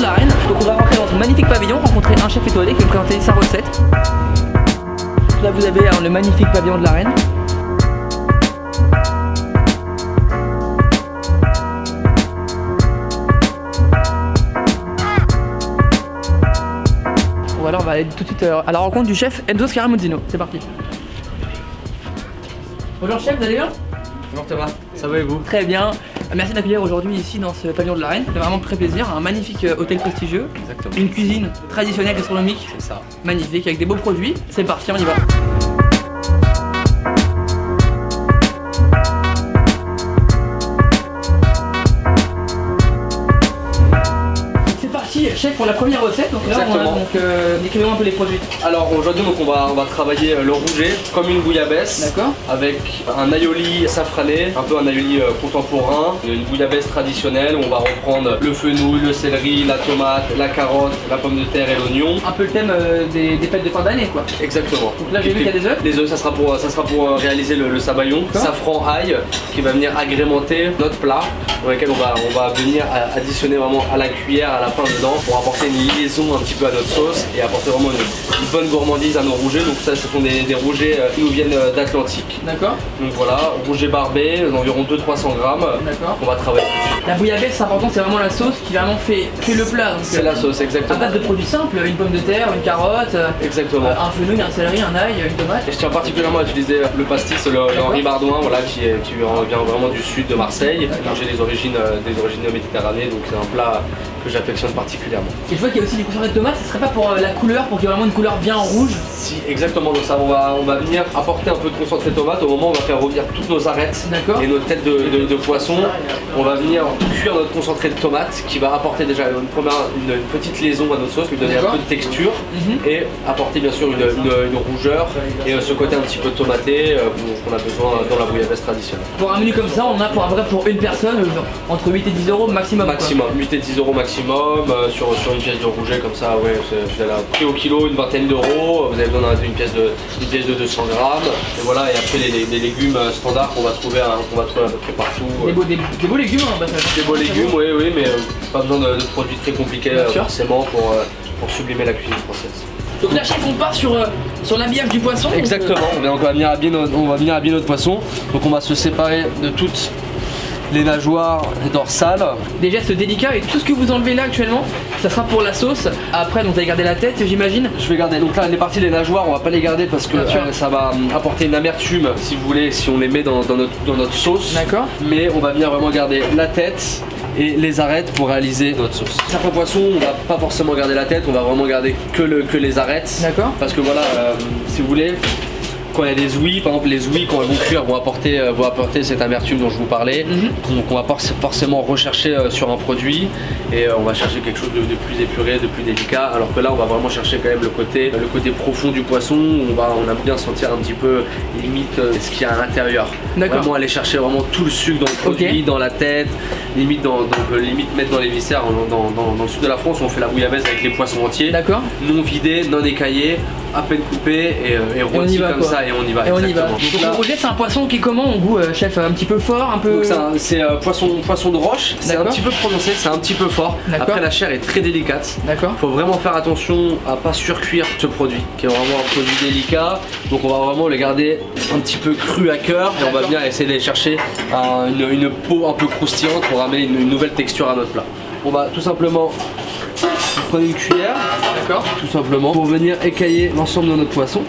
la Reine. Donc on va rentrer dans ce magnifique pavillon, rencontrer un chef étoilé qui va nous présenter sa recette. Là vous avez le magnifique pavillon de la Reine. Voilà, on va aller tout de suite à la rencontre du chef Enzo Scaramuzzino. C'est parti. Bonjour chef, vous allez bien? Bonjour Thomas, ça va et vous? Très bien. Merci d'accueillir aujourd'hui ici dans ce pavillon de la Reine. C'est vraiment très plaisir. Un magnifique hôtel prestigieux. Exactement. Une cuisine traditionnelle gastronomique. C'est ça. Magnifique avec des beaux produits. C'est parti, on y va. Chef, pour la première recette, donc là décrivez-moi un peu les produits. Alors aujourd'hui on va travailler le rouget comme une bouillabaisse. D'accord. Avec un aioli safrané, un peu un aioli contemporain, une bouillabaisse traditionnelle où on va reprendre le fenouil, le céleri, la tomate, la carotte, la pomme de terre et l'oignon. Un peu le thème des fêtes de fin d'année quoi. Exactement. Donc là j'ai vu qu'il y a des œufs. Les œufs ça sera pour réaliser le sabayon. Safran ail qui va venir agrémenter notre plat dans lequel on va venir additionner vraiment à la cuillère à la fin dedans pour apporter une liaison un petit peu à notre sauce et apporter vraiment une bonne gourmandise à nos rougets. Donc ça ce sont des rougets qui nous viennent d'Atlantique. D'accord. Donc voilà, rouget barbé d'environ 200-300 grammes. D'accord. On va travailler tout de suite. La bouillabaisse c'est important, c'est vraiment la sauce qui vraiment fait le plat. C'est la sauce exactement. À base de produits simples, une pomme de terre, une carotte, exactement. Un fenouil, un céleri, un ail, une tomate. Et je tiens particulièrement à utiliser le pastis, le Henri Bardouin, voilà, qui vient vraiment du sud de Marseille. J'ai des origines méditerranéennes, donc c'est un plat que j'affectionne particulièrement. Et je vois qu'il y a aussi du concentré de tomate, ce serait pas pour la couleur, pour qu'il y ait vraiment une couleur bien rouge? Si, exactement, donc ça on va venir apporter un peu de concentré de tomate au moment où on va faire revenir toutes nos arêtes et nos têtes de poisson. On va venir cuire notre concentré de tomate qui va apporter déjà une petite liaison à notre sauce, lui donner un peu de texture et apporter bien sûr une rougeur et ce côté un petit peu tomaté qu'on a besoin dans la bouillabaisse traditionnelle. Pour un menu comme ça, on a pour une personne entre 8 et 10 euros maximum. Maximum, 8 et 10 euros maximum sur une pièce de rouget comme ça, ouais, vous avez un prix au kilo, une vingtaine d'euros, vous avez besoin d'une pièce de 200 grammes, et voilà, et après les légumes standards qu'on va trouver à peu près partout. Des beaux légumes, hein, des beaux légumes, oui, mais pas besoin de produits très compliqués forcément pour sublimer la cuisine française. Donc là chef on part sur l'habillage du poisson. Exactement, on va venir habiller notre poisson, donc on va se séparer de toutes les nageoires dorsales. Des gestes délicats et tout ce que vous enlevez là actuellement, ça sera pour la sauce. Après donc vous allez garder la tête j'imagine. Je vais garder, donc là les parties des nageoires on va pas les garder parce que ça va apporter une amertume si vous voulez, si on les met dans notre sauce. D'accord. Mais on va venir vraiment garder la tête et les arêtes pour réaliser notre sauce. Certains poissons on va pas forcément garder la tête, on va vraiment garder que les arêtes. D'accord. Parce que voilà, si vous voulez, quand il y a des ouïes, par exemple les ouïes quand elles vont cuire vont apporter cette amertume dont je vous parlais. Donc on va pas forcément rechercher sur un produit et on va chercher quelque chose de plus épuré, de plus délicat, alors que là on va vraiment chercher quand même le côté profond du poisson. On a bien sentir un petit peu limite ce qu'il y a à l'intérieur. Vraiment aller chercher vraiment tout le sucre dans le produit, dans la tête, limite mettre dans les viscères. Dans le sud de la France on fait la bouillabaisse avec les poissons entiers, non vidés, non écaillés, à peine coupés et rôtis comme ça et on y va. Donc le rouget c'est un poisson qui est comment au goût chef? Un petit peu fort, un peu... C'est poisson de roche, c'est un petit peu prononcé, c'est un petit peu fort. Après la chair est très délicate. D'accord. Faut vraiment faire attention à pas surcuire ce produit qui est vraiment un produit délicat. Donc on va vraiment le garder un petit peu cru à cœur et on va venir essayer d'aller chercher une peau un peu croustillante pour amener une nouvelle texture à notre plat. On va tout simplement prendre une cuillère, tout simplement, pour venir écailler l'ensemble de notre poisson.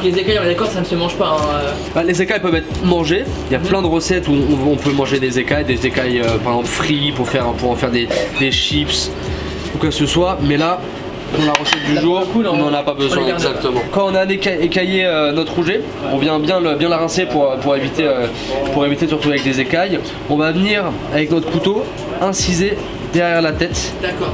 Les écailles, on est d'accord, ça ne se mange pas. Les écailles peuvent être mangées. Il y a plein de recettes où on peut manger des écailles par exemple frites pour en faire des chips ou quoi que ce soit. Mais là, dans la recette du jour, on n'en a pas besoin exactement. Quand on a écaillé notre rouget, on vient bien la rincer pour éviter surtout avec des écailles. On va venir avec notre couteau inciser derrière la tête. D'accord.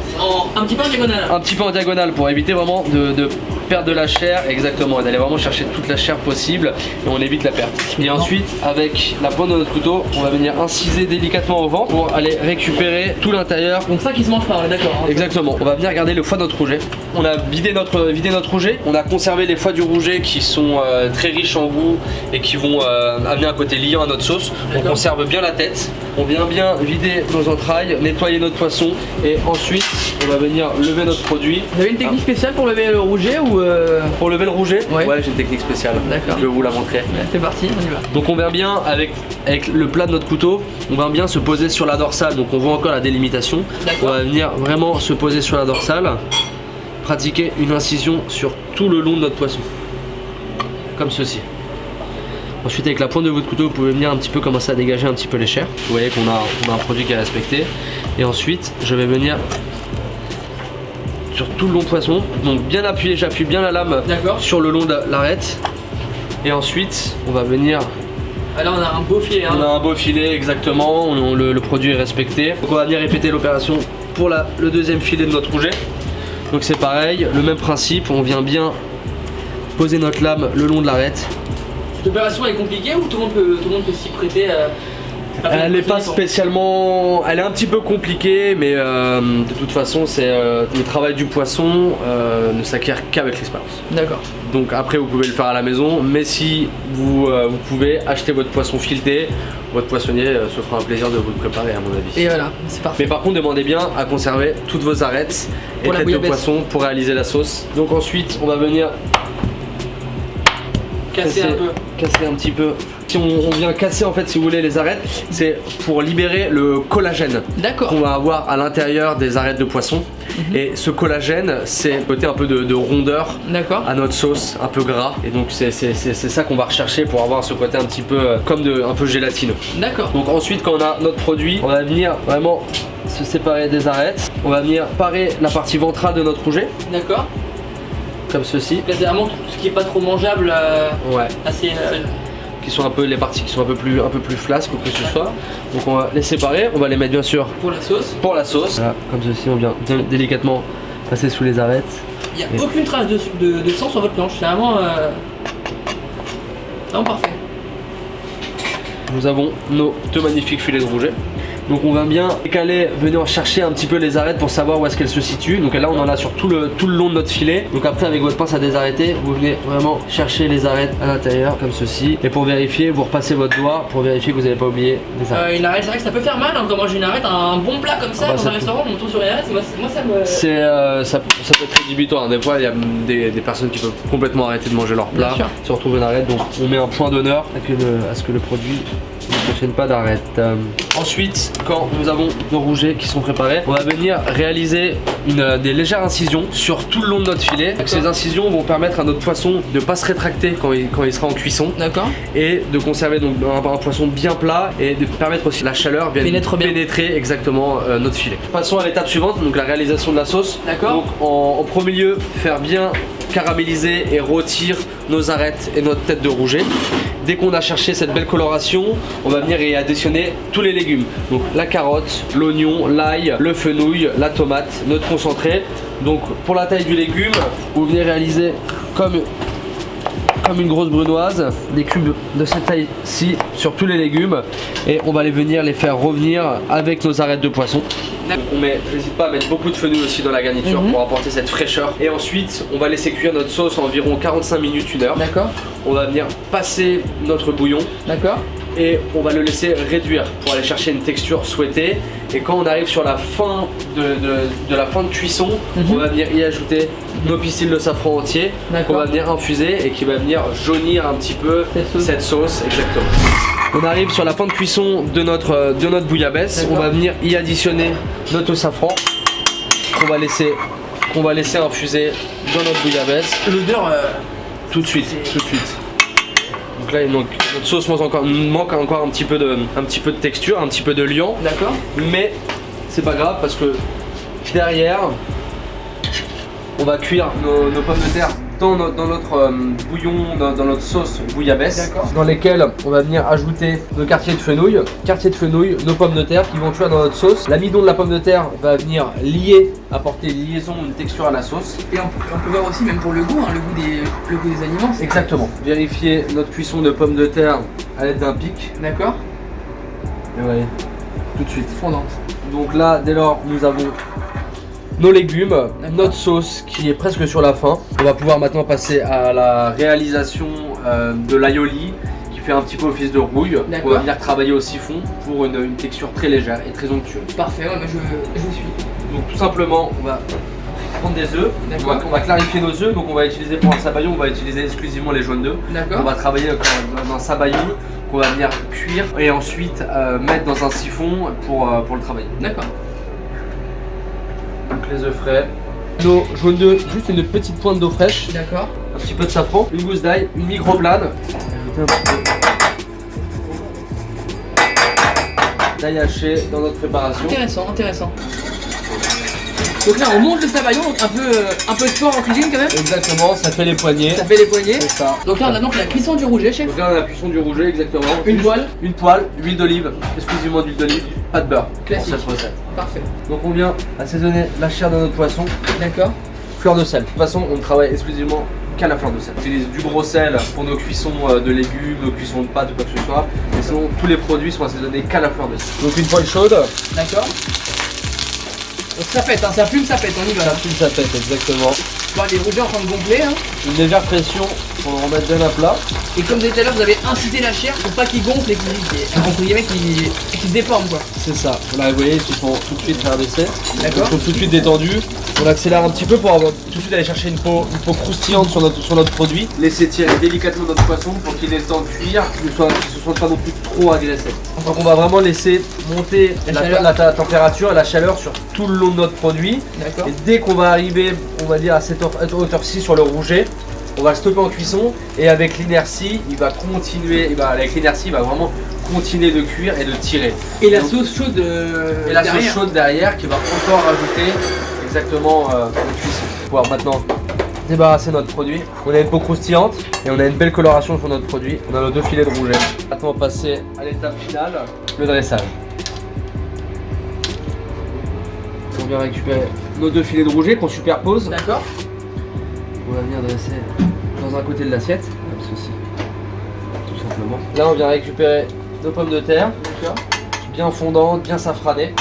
Un petit peu en diagonale. Un petit peu en diagonale pour éviter vraiment de perdre de la chair, exactement, et d'aller vraiment chercher toute la chair possible et on évite la perte. Et ensuite, avec la pointe de notre couteau, on va venir inciser délicatement au ventre pour aller récupérer tout l'intérieur. Donc ça qui se mange pas, on est d'accord. Exactement. On va venir garder le foie de notre rouget. On a vidé notre rouget. On a conservé les foies du rouget qui sont très riches en goût et qui vont amener un côté liant à notre sauce. On conserve bien la tête. On vient bien vider nos entrailles, nettoyer notre poisson et ensuite on va venir lever notre produit. Vous avez une technique spéciale pour lever le rouget ou Pour lever le rouget, ouais, j'ai une technique spéciale. D'accord. Je vais vous la montrer. C'est parti, on y va. Donc on vient bien avec le plat de notre couteau, on vient bien se poser sur la dorsale. Donc on voit encore la délimitation. On va venir vraiment se poser sur la dorsale, pratiquer une incision sur tout le long de notre poisson, comme ceci. Ensuite avec la pointe de votre couteau vous pouvez venir un petit peu commencer à dégager un petit peu les chairs. Vous voyez qu'on a un produit qui est respecté. Et ensuite je vais venir sur tout le long de poisson. Donc bien appuyé, j'appuie bien la lame sur le long de l'arête. Et ensuite on va venir... Là on a un beau filet. On a un beau filet exactement, le produit est respecté. Donc on va venir répéter l'opération pour le deuxième filet de notre rouget. Donc c'est pareil, le même principe, on vient bien poser notre lame le long de l'arête. Cette opération est compliquée ou tout le monde peut s'y prêter Elle n'est pas spécialement... Elle est un petit peu compliquée, mais de toute façon, le travail du poisson ne s'acquiert qu'avec l'expérience. D'accord. Donc après, vous pouvez le faire à la maison, mais si vous pouvez acheter votre poisson fileté, votre poissonnier se fera un plaisir de vous le préparer, à mon avis. Et voilà, c'est parfait. Mais par contre, demandez bien à conserver toutes vos arêtes et têtes de poisson pour réaliser la sauce. Donc ensuite, on va venir casser un petit peu. Si on vient casser en fait, si vous voulez, les arêtes, c'est pour libérer le collagène qu'on va avoir à l'intérieur des arêtes de poisson. Et ce collagène, c'est un côté un peu de rondeur à notre sauce, un peu gras. Et donc c'est ça qu'on va rechercher pour avoir ce côté un petit peu comme un peu gélatineux. D'accord. Donc ensuite, quand on a notre produit, on va venir vraiment se séparer des arêtes. On va venir parer la partie ventrale de notre rouget. D'accord. Comme ceci. C'est vraiment tout ce qui est pas trop mangeable. Assez. Qui sont un peu les parties qui sont un peu plus flasques ou que ce soit. Donc on va les séparer, on va les mettre bien sûr pour la sauce. Voilà, comme ceci, on vient délicatement passer sous les arêtes. Il n'y a aucune trace de sang sur votre planche, c'est vraiment parfait. Nous avons nos deux magnifiques filets de rouget. Donc on va bien écaler, venir chercher un petit peu les arêtes pour savoir où est-ce qu'elles se situent. Donc là on en a sur tout le long de notre filet. Donc après avec votre pince à désarrêter, vous venez vraiment chercher les arêtes à l'intérieur comme ceci. Et pour vérifier, vous repassez votre doigt pour vérifier que vous n'avez pas oublié les arêtes. Une arête, c'est vrai que ça peut faire mal quand moi j'ai une arête, un bon plat comme ça dans un restaurant, on tombe sur une arête, moi ça me... Ça peut être rédhibitoire. Des fois il y a des personnes qui peuvent complètement arrêter de manger leur plat, se retrouvent une arête. Donc on met un point d'honneur à ce que le produit ne contienne pas d'arête. Ensuite, quand nous avons nos rougets qui sont préparés, on va venir réaliser des légères incisions sur tout le long de notre filet. Donc, ces incisions vont permettre à notre poisson de ne pas se rétracter quand il sera en cuisson. D'accord. Et de conserver donc un poisson bien plat et de permettre aussi la chaleur vienne pénétrer exactement notre filet. Passons à l'étape suivante, donc la réalisation de la sauce. D'accord. Donc en premier lieu, faire bien caraméliser et rôtir nos arêtes et notre tête de rouget. Dès qu'on a cherché cette belle coloration, on va venir y additionner tous les légumes. Donc la carotte, l'oignon, l'ail, le fenouil, la tomate, notre concentré. Donc pour la taille du légume, vous venez réaliser comme une grosse brunoise, des cubes de cette taille-ci sur tous les légumes. Et on va venir les faire revenir avec nos arêtes de poisson. N'hésite pas à mettre beaucoup de fenouil aussi dans la garniture pour apporter cette fraîcheur. Et ensuite, on va laisser cuire notre sauce environ 45 minutes, 1 heure. D'accord. On va venir passer notre bouillon. D'accord. Et on va le laisser réduire pour aller chercher une texture souhaitée. Et quand on arrive sur la fin de la fin de cuisson, on va venir y ajouter nos pistils de safran entier qu'on va venir infuser et qui va venir jaunir un petit peu cette sauce. Exactement. On arrive sur la fin de cuisson de notre bouillabaisse. On va venir y additionner notre safran qu'on va laisser infuser dans notre bouillabaisse. L'odeur tout de suite. Donc là, notre sauce manque encore un petit peu de texture, un petit peu de liant. D'accord. Mais c'est pas grave parce que derrière, on va cuire nos pommes de terre dans notre bouillon, dans notre sauce bouillabaisse, dans lesquelles on va venir ajouter nos quartiers de fenouil, nos pommes de terre qui vont cuire dans notre sauce. L'amidon de la pomme de terre va venir apporter une liaison, une texture à la sauce. Et on peut voir aussi, même pour le goût, le goût des aliments. Exactement. Vérifier notre cuisson de pommes de terre à l'aide d'un pic. D'accord. Et voyez, tout de suite. Fondante. Donc là, dès lors, nous avons nos légumes, notre sauce qui est presque sur la fin. On va pouvoir maintenant passer à la réalisation de l'aioli qui fait un petit peu office de rouille. On va venir travailler au siphon pour une texture très légère et très onctueuse. Parfait, ouais, je vous suis. Donc tout simplement, on va prendre des œufs, on va clarifier nos œufs, donc on va utiliser pour un sabayon, on va utiliser exclusivement les jaunes d'œufs. On va travailler dans un sabayon qu'on va venir cuire et ensuite mettre dans un siphon pour le travailler. D'accord. Donc les œufs frais, nos jaunes d'œufs, juste une petite pointe d'eau fraîche. D'accord. Un petit peu de safran, une gousse d'ail, une microplane. Ajouter un petit peu d'ail haché dans notre préparation. Intéressant, intéressant. Donc là on monte le sabayon, donc un peu de sport en cuisine quand même. Exactement, ça fait les poignets. Ça fait les poignets. C'est ça. Donc là on a donc la cuisson du rouget, chef. Donc là on a la cuisson du rouget, exactement. Une poêle. Une poêle, huile d'olive, exclusivement d'huile d'olive, pas de beurre. Classique. Pour cette recette. Parfait. Donc on vient assaisonner la chair de notre poisson. D'accord. Fleur de sel. De toute façon on ne travaille exclusivement qu'à la fleur de sel. On utilise du gros sel pour nos cuissons de légumes, nos cuissons de pâtes ou quoi que ce soit. Mais sinon tous les produits sont assaisonnés qu'à la fleur de sel. Donc une poêle chaude. D'accord. Donc ça pète, hein, ça fume, ça pète, on y va. Ça fume, ça pète, exactement. Bon, les rougets en train de gonfler. Hein. Une légère pression pour le remettre bien à plat. Et comme je disais tout à l'heure, vous avez incité la chair pour pas qu'il gonfle et qu'il se déforme quoi. C'est ça. Là, vous voyez, ils se font tout de suite faire baisser. D'accord. Ils sont tout de suite détendus. On accélère un petit peu pour avoir, tout de suite aller chercher une peau croustillante sur notre produit. Laisser tirer délicatement notre poisson pour qu'il ait le temps de cuire, qu'il ne soit pas non plus trop agressé. Donc on va vraiment laisser monter la température et la chaleur sur tout le long de notre produit. D'accord. Et dès qu'on va arriver, on va dire à cette hauteur-ci sur le rouget, on va le stopper en cuisson et avec l'inertie, il va vraiment continuer de cuire et de tirer. Et la sauce chaude derrière qui va encore rajouter exactement une cuisson. Pour pouvoir maintenant débarrasser notre produit. On a une peau croustillante et on a une belle coloration sur notre produit. On a nos 2 filets de rouget. Maintenant on va passer à l'étape finale, le dressage. On vient récupérer nos 2 filets de rouget qu'on superpose. D'accord. On va venir dresser dans un côté de l'assiette, comme ceci, tout simplement. Là on vient récupérer nos pommes de terre, bien fondantes, bien safranées.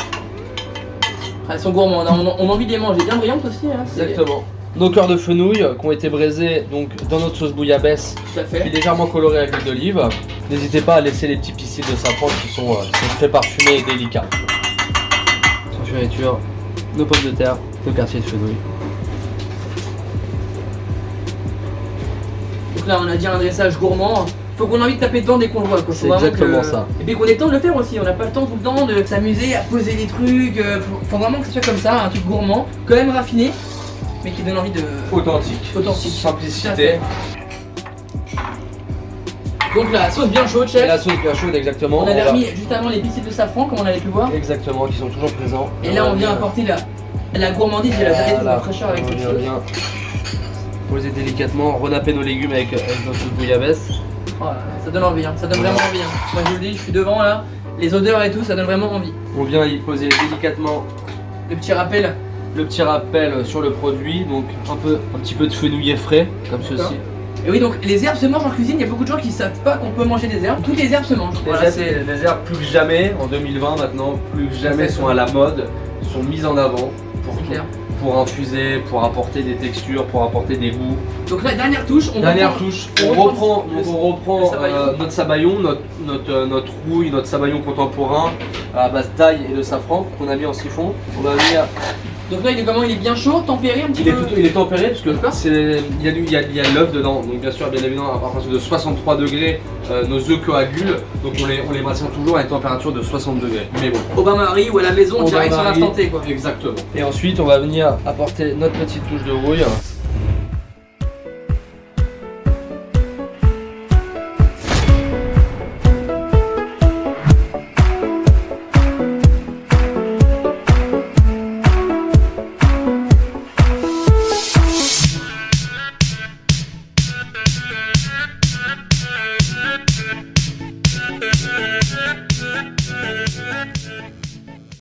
Elles sont gourmandes, on a envie de les manger bien brillantes aussi. Hein, exactement. Nos cœurs de fenouil qui ont été braisés donc, dans notre sauce bouillabaisse, puis légèrement colorée avec l'huile d'olive. N'hésitez pas à laisser les petits pistils de safran qui sont très parfumés et délicats. Sans fioriture, nos pommes de terre, nos quartiers de fenouil. Donc là on a dit un dressage gourmand. Faut qu'on ait envie de taper dedans dès qu'on le voit. C'est exactement ça. Et puis qu'on ait le temps de le faire aussi. On n'a pas le temps tout le temps de s'amuser à poser des trucs. Faut vraiment que ce soit comme ça, un truc gourmand, quand même raffiné, mais qui donne envie de. Authentique. Simplicité. Donc la sauce bien chaude, chef. Et la sauce bien chaude, exactement. On avait remis juste avant les pistils de safran, comme on avait pu voir. Exactement, qui sont toujours présents. Et là on vient apporter la gourmandise et la fraîcheur avec cette chose. Poser délicatement, renapper nos légumes avec notre sauce bouillabaisse. Oh là là, ça donne envie, hein. Ça donne vraiment envie. Hein. Moi je vous le dis, je suis devant là, les odeurs et tout, ça donne vraiment envie. On vient y poser délicatement le petit rappel sur le produit, donc un petit peu de fenouil frais, comme ceci. Et oui, donc les herbes se mangent en cuisine, il y a beaucoup de gens qui ne savent pas qu'on peut manger des herbes. Toutes les herbes se mangent. Les herbes plus que jamais, en 2020 maintenant, plus que jamais sont à la mode, sont mises en avant pour infuser, pour apporter des textures, pour apporter des goûts. Donc la dernière touche, on reprend notre sabayon, notre rouille, notre sabayon contemporain à base d'ail et de safran qu'on a mis en siphon. On va venir. Donc là il est comment? Il est bien chaud, tempéré un petit peu? Il est tempéré parce que il y a l'œuf dedans, donc bien sûr bien évidemment à partir de 63 degrés nos œufs coagulent, donc on les maintient toujours à une température de 60 degrés. Mais bon. Au bain-marie ou à la maison direct sur l'instant T quoi. Exactement. Et ensuite on va venir apporter notre petite touche de rouille.